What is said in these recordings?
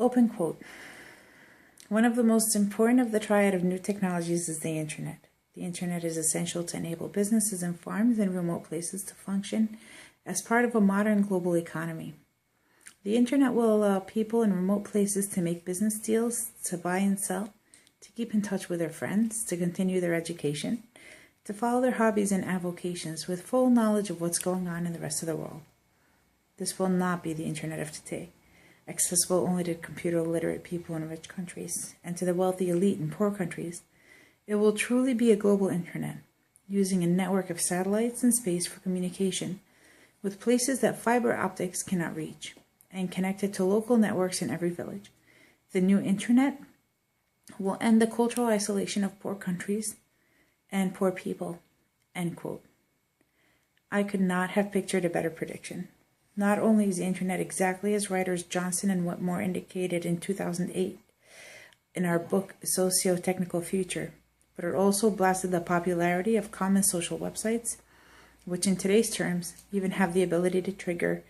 Open quote. One of the most important of the triad of new technologies is the internet. The internet is essential to enable businesses and farms in remote places to function as part of a modern global economy. The internet will allow people in remote places to make business deals, to buy and sell, to keep in touch with their friends, to continue their education, to follow their hobbies and avocations with full knowledge of what's going on in the rest of the world. This will not be the internet of today, accessible only to computer literate people in rich countries and to the wealthy elite in poor countries. It will truly be a global internet, using a network of satellites in space for communication with places that fiber optics cannot reach, and connected to local networks in every village. The new internet will end the cultural isolation of poor countries and poor people, end quote. I could not have pictured a better prediction. Not only is the internet exactly as writers Johnson and Whitmore indicated in 2008 in our book Socio-Technical Future, but it also blasted the popularity of common social websites, which in today's terms even have the ability to trigger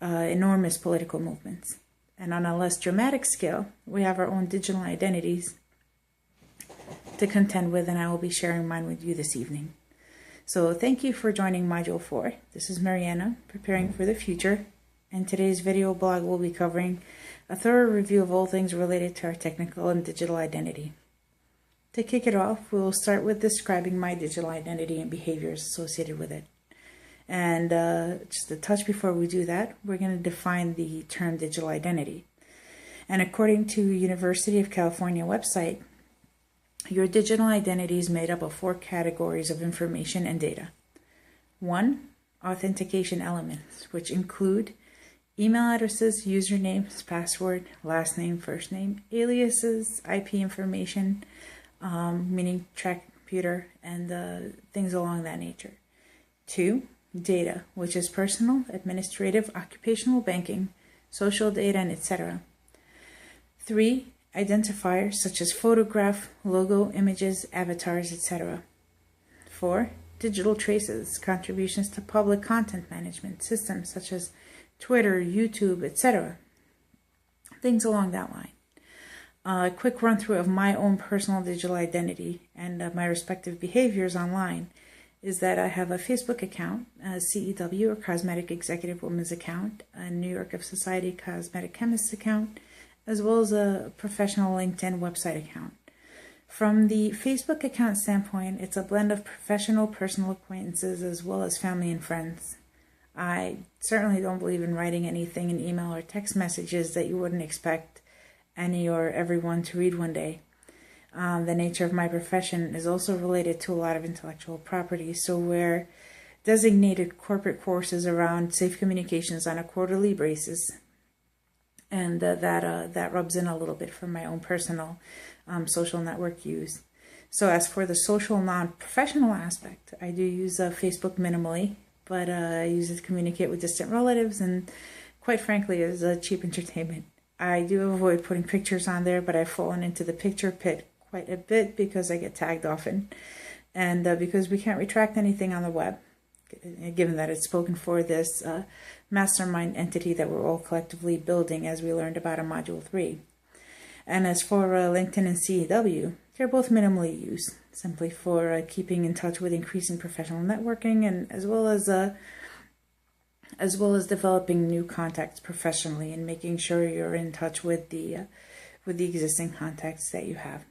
enormous political movements. And on a less dramatic scale, we have our own digital identities to contend with, and I will be sharing mine with you this evening. So thank you for joining Module 4. This is Mariana, preparing for the future, and today's video blog will be covering a thorough review of all things related to our technical and digital identity. To kick it off, we will start with describing my digital identity and behaviors associated with it. And just a touch before we do that, we're going to define the term digital identity. And according to University of California website, your digital identity is made up of 4 categories of information and data. 1, authentication elements, which include email addresses, usernames, password, last name, first name, aliases, IP information, meaning track computer, and things along that nature. 2, data, which is personal, administrative, occupational, banking, social data, and etc. 3, identifiers such as photograph, logo, images, avatars, etc. 4, digital traces, contributions to public content management systems such as Twitter, YouTube, etc. Things along that line. A quick run through of my own personal digital identity and my respective behaviors online is that I have a Facebook account, a CEW or Cosmetic Executive Women's account, a New York of Society Cosmetic Chemists account, as well as a professional LinkedIn website account. From the Facebook account standpoint, it's a blend of professional, personal acquaintances, as well as family and friends. I certainly don't believe in writing anything in email or text messages that you wouldn't expect any or everyone to read one day. The nature of my profession is also related to a lot of intellectual property, so we're designated corporate courses around safe communications on a quarterly basis, and that rubs in a little bit from my own personal social network use. So as for the social non-professional aspect, I do use Facebook minimally, but I use it to communicate with distant relatives and, quite frankly, as a cheap entertainment. I do avoid putting pictures on there, but I've fallen into the picture pit quite a bit because I get tagged often, and because we can't retract anything on the web, given that it's spoken for this mastermind entity that we're all collectively building, as we learned about in Module 3. And as for LinkedIn and CEW, they're both minimally used, simply for keeping in touch with increasing professional networking, and as well as developing new contacts professionally and making sure you're in touch with the existing contacts that you have.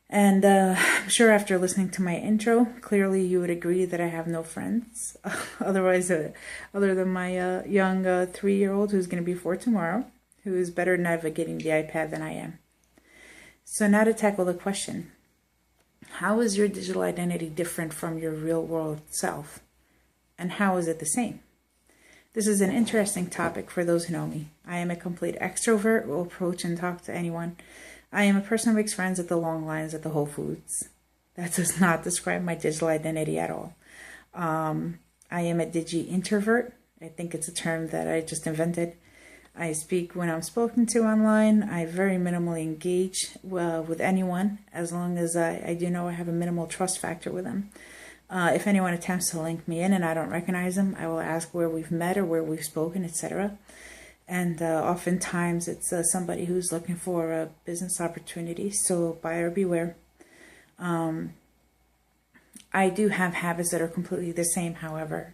And I'm sure after listening to my intro, clearly you would agree that I have no friends, other than my young 3-year-old who's going to be 4 tomorrow, who is better navigating the iPad than I am. So now to tackle the question, how is your digital identity different from your real world self? And how is it the same? This is an interesting topic for those who know me. I am a complete extrovert, will approach and talk to anyone. I am a person who makes friends at the long lines at the Whole Foods. That does not describe my digital identity at all. I am a digi-introvert. I think it's a term that I just invented. I speak when I'm spoken to online. I very minimally engage with anyone, as long as I do know I have a minimal trust factor with them. If anyone attempts to link me in and I don't recognize them, I will ask where we've met or where we've spoken, etc. And oftentimes it's somebody who's looking for a business opportunity. So buyer beware. I do have habits that are completely the same, however,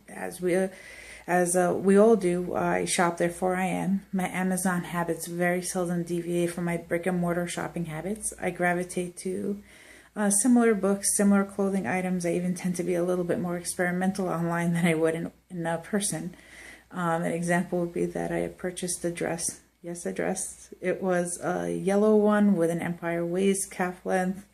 as we all do. I shop, therefore I am. My Amazon habits very seldom deviate from my brick and mortar shopping habits. I gravitate to similar books, similar clothing items. I even tend to be a little bit more experimental online than I would in person. An example would be that I purchased a dress. Yes, a dress. It was a yellow one with an empire waist, calf length,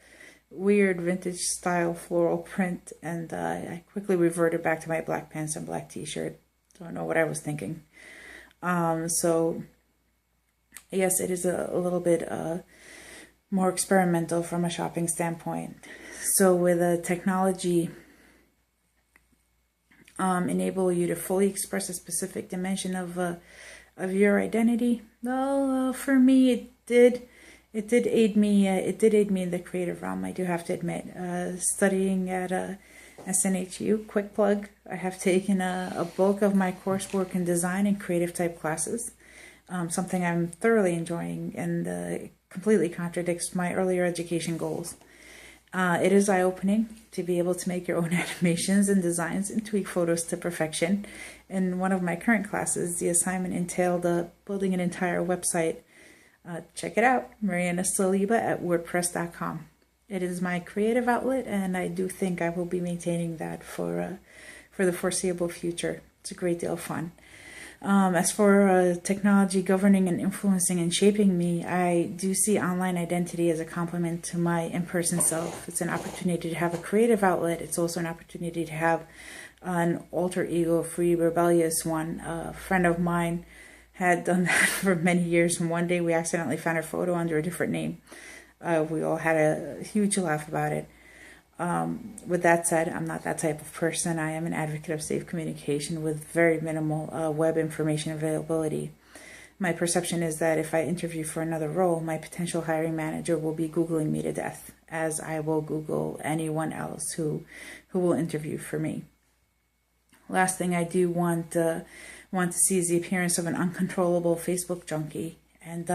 weird vintage style floral print, and I quickly reverted back to my black pants and black t-shirt. Don't know what I was thinking. So yes, it is a little bit more experimental from a shopping standpoint. So with a technology enable you to fully express a specific dimension of your identity, well, for me it did aid me in the creative realm, I do have to admit. Studying at SNHU, quick plug, I have taken a bulk of my coursework in design and creative type classes, something I'm thoroughly enjoying, and completely contradicts my earlier education goals. It is eye-opening to be able to make your own animations and designs and tweak photos to perfection. In one of my current classes, the assignment entailed building an entire website. Check it out, Mariana Saliba at WordPress.com. It is my creative outlet, and I do think I will be maintaining that for the foreseeable future. It's a great deal of fun. As for technology governing and influencing and shaping me, I do see online identity as a complement to my in-person self. It's an opportunity to have a creative outlet. It's also an opportunity to have an alter ego, free, rebellious one. A friend of mine had done that for many years, and one day we accidentally found her photo under a different name. We all had a huge laugh about it. With that said, I'm not that type of person. I am an advocate of safe communication with very minimal web information availability. My perception is that if I interview for another role, my potential hiring manager will be Googling me to death, as I will Google anyone else who will interview for me. Last thing I do want to see is the appearance of an uncontrollable Facebook junkie. And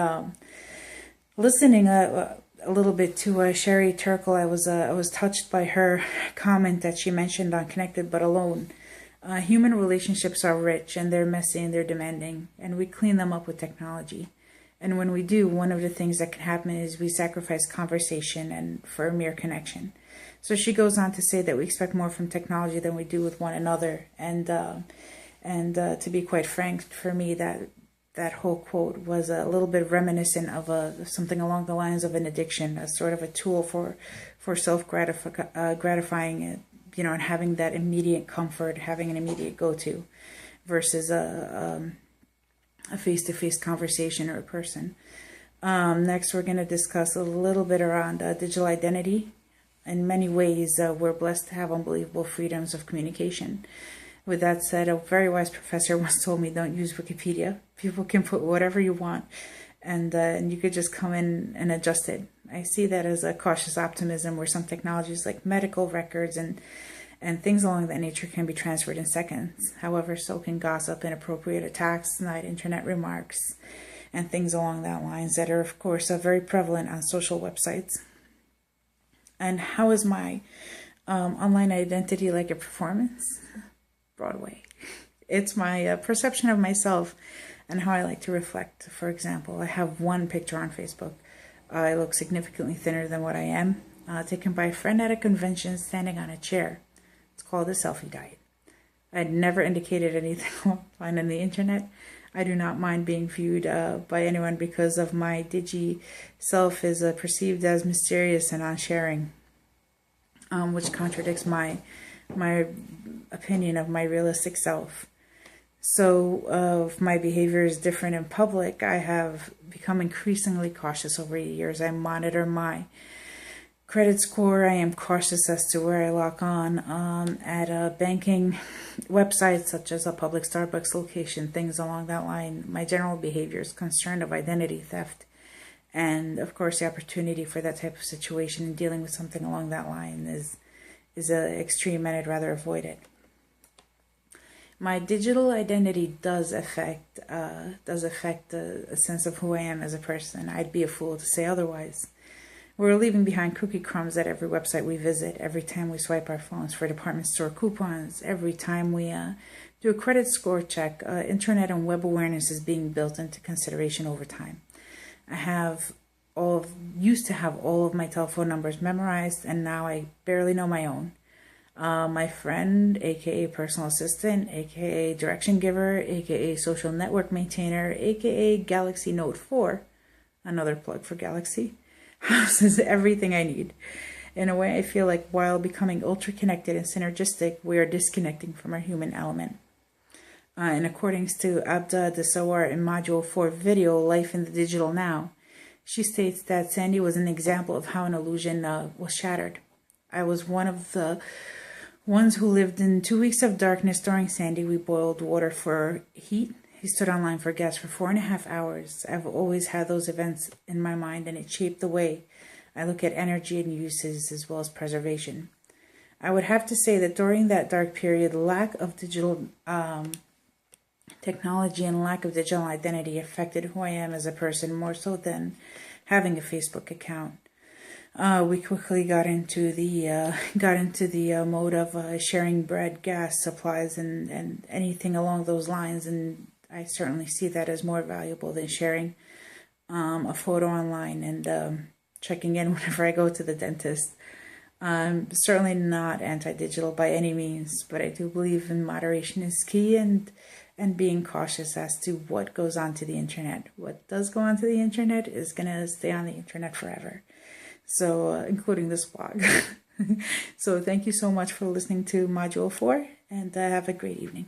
listening a little bit to Sherry Turkle, I was touched by her comment that she mentioned on Connected But Alone. Human relationships are rich, and they're messy, and they're demanding, and we clean them up with technology. And when we do, one of the things that can happen is we sacrifice conversation and for a mere connection. So she goes on to say that we expect more from technology than we do with one another. And to be quite frank, for me, that whole quote was a little bit reminiscent of something along the lines of an addiction, a sort of a tool for self-gratifying it, and having that immediate comfort, having an immediate go-to, versus a face-to-face conversation or a person. Next, we're going to discuss a little bit around digital identity. In many ways, we're blessed to have unbelievable freedoms of communication. With that said, a very wise professor once told me, don't use Wikipedia. People can put whatever you want, and you could just come in and adjust it. I see that as a cautious optimism, where some technologies like medical records and things along that nature can be transferred in seconds. However, so can gossip, inappropriate attacks, snide internet remarks, and things along that lines that are, of course, very prevalent on social websites. And how is my online identity like a performance? Broadway. It's my perception of myself and how I like to reflect. For example, I have one picture on Facebook. I look significantly thinner than what I am, taken by a friend at a convention standing on a chair. It's called the selfie diet. I'd never indicated anything online on the internet. I do not mind being viewed by anyone because of my digi self is perceived as mysterious and unsharing, which contradicts my opinion of my realistic self. So if my behavior is different in public, I have become increasingly cautious over the years. I monitor my credit score. I am cautious as to where I lock on at banking websites such as a public Starbucks location, things along that line. My general behavior is concerned of identity theft. And of course, the opportunity for that type of situation and dealing with something along that line is extreme, and I'd rather avoid it. My digital identity does affect a sense of who I am as a person. I'd be a fool to say otherwise. We're leaving behind cookie crumbs at every website we visit, every time we swipe our phones for department store coupons, every time we do a credit score check. Internet and web awareness is being built into consideration over time. I used to have all of my telephone numbers memorized, and now I barely know my own. My friend, aka personal assistant, aka direction giver, aka social network maintainer, aka Galaxy Note 4, another plug for Galaxy, houses everything I need. In a way, I feel like while becoming ultra connected and synergistic, we are disconnecting from our human element. In accordance to Abda Desawar in Module 4 video, Life in the Digital Now, she states that Sandy was an example of how an illusion was shattered. I was one of the ones who lived in 2 weeks of darkness during Sandy. We boiled water for heat. He stood online for gas for 4.5 hours. I've always had those events in my mind, and it shaped the way I look at energy and uses as well as preservation. I would have to say that during that dark period, lack of digital technology and lack of digital identity affected who I am as a person more so than having a Facebook account. We quickly got into the mode of sharing bread, gas, supplies, and anything along those lines. And I certainly see that as more valuable than sharing a photo online and checking in whenever I go to the dentist. I'm certainly not anti-digital by any means, but I do believe in moderation is key and being cautious as to what goes onto the internet. What does go onto the internet is going to stay on the internet forever. So, including this blog. So, thank you so much for listening to Module 4, and have a great evening.